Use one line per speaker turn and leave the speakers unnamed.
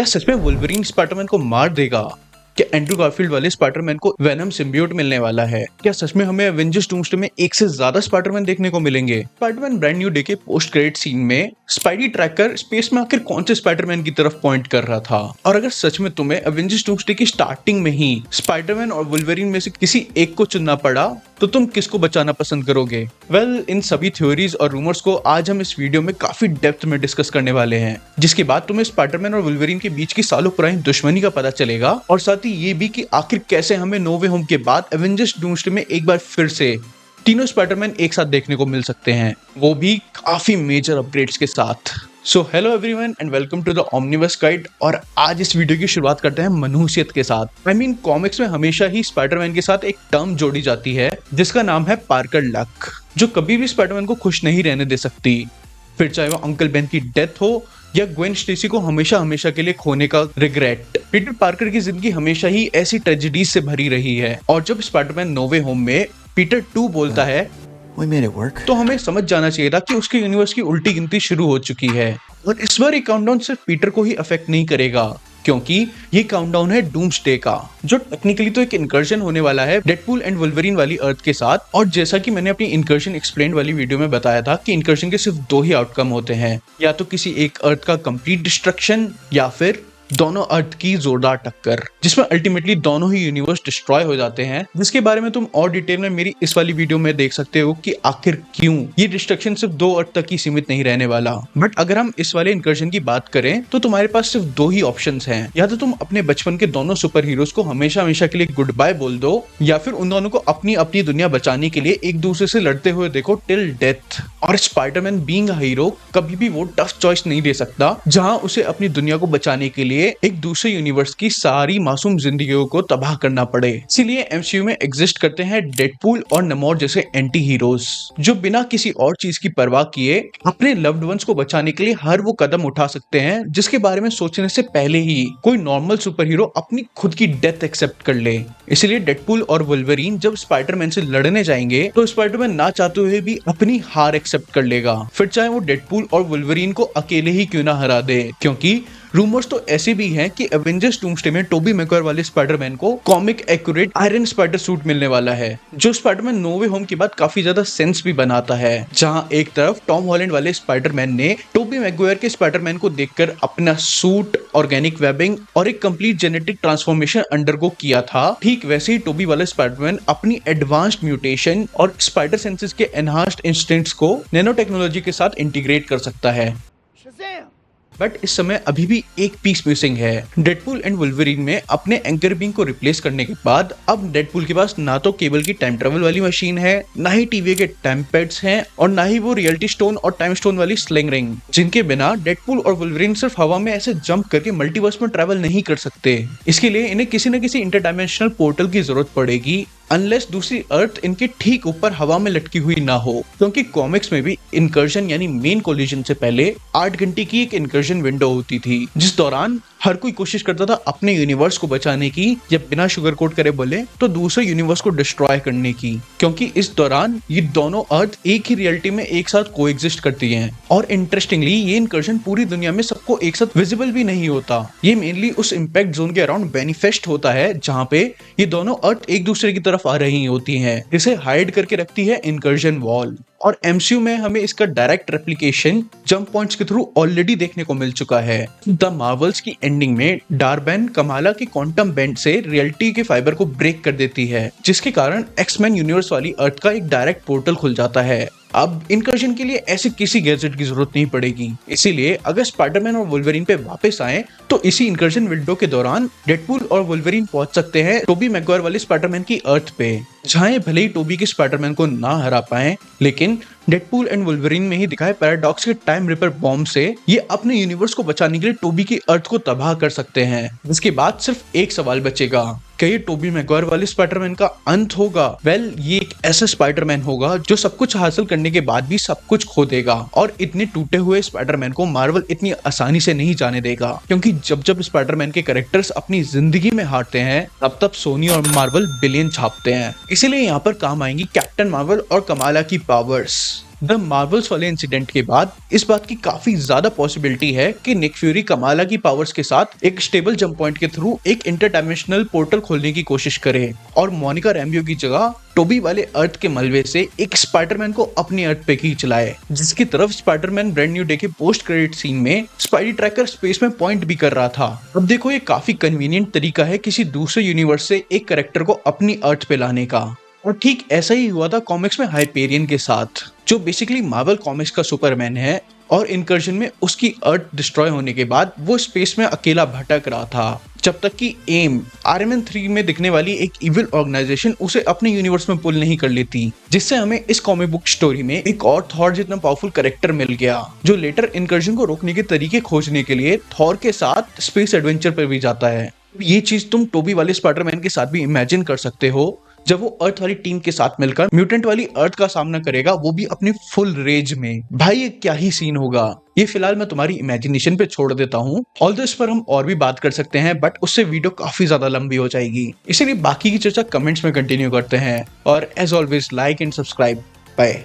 क्या सच में Wolverine Spiderman को मार देगा? क्या एंड्रू गारफील्ड वाले स्पाइडरमैन को वेनम सिम्बियोट मिलने वाला है? क्या सच में हमें एवेंजर्स डूम्सडे में एक से ज्यादा स्पाइडरमैन देखने को मिलेंगे? स्पाइडरमैन ब्रांड न्यू डे के पोस्ट क्रेडिट सीन में स्पाइडी ट्रैकर स्पेस में आखिर कौन से स्पाइडरमैन की तरफ पॉइंट कर रहा था? और अगर सच में तुम्हें एवेंजर्स डूम्सडे की स्टार्टिंग में ही स्पाइडरमैन और वुल्वरीन में से किसी एक को चुनना पड़ा तो तुम किसको बचाना पसंद करोगे? इन सभी थ्योरीज और रूमर्स को आज हम इस वीडियो में काफी डेप्थ में डिस्कस करने वाले हैं, जिसके बाद तुम्हें स्पाइडरमैन और वुल्वरीन के बीच की सालों पुरानी दुश्मनी का पता चलेगा और साथ ही ये भी कि आखिर कैसे हमें नो वे होम के बाद एवेंजर्स डूम्सडे में एक बार फिर से तीनों स्पाइडरमैन एक साथ देखने को मिल सकते हैं, वो भी काफी मेजर अपग्रेड्स के साथ। So hello everyone and welcome to the omniverse guide. और आज इस वीडियो की शुरुआत करते हैं मनुष्यत के साथ। कॉमिक्स में हमेशा ही स्पाइडरमैन के साथ एक टर्म जोड़ी जाती है जिसका नाम है पार्कर लक, जो कभी भी स्पाइडरमैन को खुश नहीं रहने दे सकती। फिर चाहे वो अंकल बेन की डेथ हो या ग्वेन स्टेसी को हमेशा हमेशा के लिए खोने का रिग्रेट, पीटर पार्कर की जिंदगी हमेशा ही ऐसी ट्रेजेडीज से भरी रही है। और जब स्पाइडरमैन नो वे होम में पीटर 2 बोलता है तो हमें समझ जाना चाहिए था कि उसके यूनिवर्स की उल्टी गिनती शुरू हो चुकी है। और इस बार ये काउंटडाउन सिर्फ पीटर को ही अफेक्ट नहीं करेगा, क्योंकि ये काउंटडाउन है डूम्सडे का, जो टेक्निकली तो एक इनकर्जन होने वाला है डेडपूल एंड वुल्वरीन वाली अर्थ के साथ। और जैसा कि मैंने अपनी इनकर्जन एक्सप्लेन वाली वीडियो में बताया था कि इनकर्जन के सिर्फ 2 ही आउटकम होते हैं, या तो किसी एक अर्थ का कंप्लीट डिस्ट्रक्शन या फिर दोनों अर्थ की जोरदार टक्कर, जिसमें अल्टीमेटली दोनों ही यूनिवर्स डिस्ट्रॉय हो जाते हैं, जिसके बारे में तुम और डिटेल में मेरी इस वाली वीडियो में देख सकते हो कि आखिर क्यों ये डिस्ट्रक्शन सिर्फ 2 अर्थ तक ही सीमित नहीं रहने वाला। बट अगर हम इस वाले इनकर्जन की बात करें तो तुम्हारे पास सिर्फ 2 ही ऑप्शंस हैं, या तो तुम अपने बचपन के दोनों सुपर हीरोज को हमेशा हमेशा के लिए गुड बाय बोल दो, या फिर उन दोनों को अपनी अपनी दुनिया बचाने के लिए एक दूसरे से लड़ते हुए देखो टिल डेथ। और स्पाइडरमैन बीइंग अ हीरो कभी भी वो टफ चॉइस नहीं दे सकता जहां उसे अपनी दुनिया को बचाने के लिए एक दूसरे यूनिवर्स की सारी मासूम जिंदगियों को तबाह करना पड़े। इसीलिए एमसीयू में एग्जिस्ट करते हैं डेडपूल और नमोर जैसे एंटी हीरोज, जो बिना किसी और चीज की परवाह किए अपने लव्ड वंस को बचाने के लिए हर वो कदम उठा सकते हैं जिसके बारे में सोचने से पहले ही कोई नॉर्मल सुपर हीरो अपनी खुद की डेथ एक्सेप्ट कर ले। इसलिए डेडपूल और वुल्वरीन जब स्पाइडरमैन से लड़ने जाएंगे तो स्पाइडरमैन ना चाहते हुए भी अपनी हार एक्सेप्ट कर लेगा, फिर चाहे वो डेडपूल और वुल्वरीन को अकेले ही क्यों ना हरा दे। क्योंकि रूमर्स तो ऐसे भी हैं कि एवेंजर्स डूम्सडे में टोबी मैguire वाले स्पाइडरमैन को comic accurate iron spider suit मिलने वाला है, जो स्पाइडरमैन नो वे होम के बाद काफी ज्यादा सेंस भी बनाता है। जहां एक तरफ टॉम हॉलैंड वाले स्पाइडरमैन ने टोबी मैguire के स्पाइडरमैन को देखकर अपना सूट, ऑर्गेनिक वेबिंग और एक कंप्लीट जेनेटिक ट्रांसफॉर्मेशन अंडरगो किया था, ठीक वैसे ही टोबी वाला स्पाइडरमैन अपनी एडवांस्ड म्यूटेशन और स्पाइडर सेंसेस के एनहांस्ड इंस्टिंक्ट्स को नैनो टेक्नोलॉजी के साथ इंटीग्रेट कर सकता है। बट इस समय अभी भी एक पीस मिसिंग है। डेडपूल एंड वुल्वरीन में अपने एंकर बीइंग को रिप्लेस करने के बाद अब डेडपूल के पास ना तो केबल की टाइम ट्रेवल वाली मशीन है, ना ही टीवी के टाइम पैड्स हैं, और ना ही वो रियलिटी स्टोन और टाइम स्टोन वाली स्लिंग रिंग, जिनके बिना डेडपूल और वुल्वरीन सिर्फ हवा में ऐसे जंप करके मल्टीवर्स में ट्रेवल नहीं कर सकते। इसके लिए इन्हें किसी न किसी इंटरडायमेंशनल पोर्टल की जरूरत पड़ेगी, अनलेस दूसरी अर्थ इनके ठीक ऊपर हवा में लटकी हुई ना हो। क्योंकि कॉमिक्स में भी इनकर्जन यानी मेन कोलिजन से पहले 8 घंटे की एक इनकर्जन विंडो होती थी, जिस दौरान हर कोई कोशिश करता था अपने यूनिवर्स को बचाने की, या बिना शुगर कोट करे बोले तो दूसरे यूनिवर्स को डिस्ट्रॉय करने की। क्योंकि इस दौरान ये दोनों अर्थ एक ही रियलिटी में एक साथ कोएग्जिस्ट करती हैं। और इंटरेस्टिंगली ये इनकर्जन पूरी दुनिया में सबको एक साथ विजिबल भी नहीं होता, ये मेनली उस इम्पैक्ट जोन के अराउंड मैनिफेस्ट होता है जहाँ पे ये दोनों अर्थ एक दूसरे की तरफ आ रही होती हैं, जिसे हाइड करके रखती है इनकर्जन वॉल। और एमसीयू में हमें इसका डायरेक्ट रेप्लिकेशन जंप पॉइंट्स के थ्रू ऑलरेडी देखने को मिल चुका है। द मार्वल्स की एंडिंग में डार्बैन कमाला के क्वांटम बेंड से रियलिटी के फाइबर को ब्रेक कर देती है, जिसके कारण एक्समैन यूनिवर्स वाली अर्थ का एक डायरेक्ट पोर्टल खुल जाता है। अब इनकर्जन के लिए ऐसे किसी गैजेट की जरूरत नहीं पड़ेगी। इसीलिए अगर स्पाइडरमैन और वुल्वरीन पे वापस आए तो इसी इनकर्जन विंडो के दौरान डेडपूल और वुल्वरीन पहुंच सकते हैं टोबी मैguire वाले स्पाइडरमैन की अर्थ पे, जहां भले ही टोबी के स्पाइडरमैन को ना हरा पाए, लेकिन डेडपूल एंड वुल्वरीन में ही दिखाए पैराडॉक्स के टाइम रिपर बॉम्ब से ये अपने यूनिवर्स को बचाने के लिए टोबी की अर्थ को तबाह कर सकते हैं। जिसके बाद सिर्फ एक सवाल बचेगा, क्या ये टोबी मैguire वाले स्पाइडरमैन का अंत होगा? ये एक ऐसा स्पाइडरमैन होगा जो सब कुछ हासिल करने के बाद भी सब कुछ खो देगा, और इतने टूटे हुए स्पाइडरमैन को मार्वल इतनी आसानी से नहीं जाने देगा। क्योंकि जब जब स्पाइडरमैन के कैरेक्टर्स अपनी जिंदगी में हारते हैं तब तब सोनी और मार्वल बिलियन छापते हैं। इसीलिए यहाँ पर काम आएंगी कैप्टन मार्वल और कमाला की पावर्स। द मार्वल्स वाले इंसिडेंट के बाद इस बात की काफी ज्यादा पॉसिबिलिटी है कि निक फ्यूरी कमाला की पावर्स के साथ एक स्टेबल जंप पॉइंट के थ्रू एक इंटरडायमेंशनल पोर्टल खोलने की कोशिश करे और मोनिका रैम्बियो की जगह टोबी वाले अर्थ के मलबे से एक स्पाइडरमैन को अपनी अर्थ पे खींच लाए, जिसकी तरफ स्पाइडरमैन ब्रांड न्यू डे के पोस्ट क्रेडिट सीन में स्पाइडी ट्रैकर स्पेस में पॉइंट भी कर रहा था। अब देखो, ये काफी कन्वीनियंट तरीका है किसी दूसरे यूनिवर्स से एक कैरेक्टर को अपनी अर्थ पे लाने का। और ठीक ऐसा ही हुआ था कॉमिक्स में हाइपेरियन के साथ, जो बेसिकली मार्वल कॉमिक्स का सुपरमैन है और इनकर्जन में उसकी अर्थ डिस्ट्रॉय होने के बाद वो स्पेस में अकेला भटक रहा था, जब तक कि एम आयरन 3 में दिखने वाली एक इविल ऑर्गेनाइजेशन उसे अपने यूनिवर्स में पुल नहीं कर लेती, जिससे हमें इस कॉमिक बुक स्टोरी में एक और थॉर जितना पावरफुल कैरेक्टर मिल गया, जो लेटर इनकर्जन को रोकने के तरीके खोजने के लिए थॉर के साथ स्पेस एडवेंचर पर भी जाता है। ये चीज तुम टोबी वाले स्पाइडरमैन के साथ भी इमेजिन कर सकते हो, जब वो अर्थ वाली टीम के साथ मिलकर म्यूटेंट वाली अर्थ का सामना करेगा, वो भी अपनी फुल रेज में। भाई ये क्या ही सीन होगा, ये फिलहाल मैं तुम्हारी इमेजिनेशन पे छोड़ देता हूँ। ऑल्दो इस पर हम और भी बात कर सकते हैं, बट उससे वीडियो काफी ज्यादा लंबी हो जाएगी, इसीलिए बाकी की चर्चा कमेंट्स में कंटिन्यू करते हैं। और as always like and subscribe. Bye.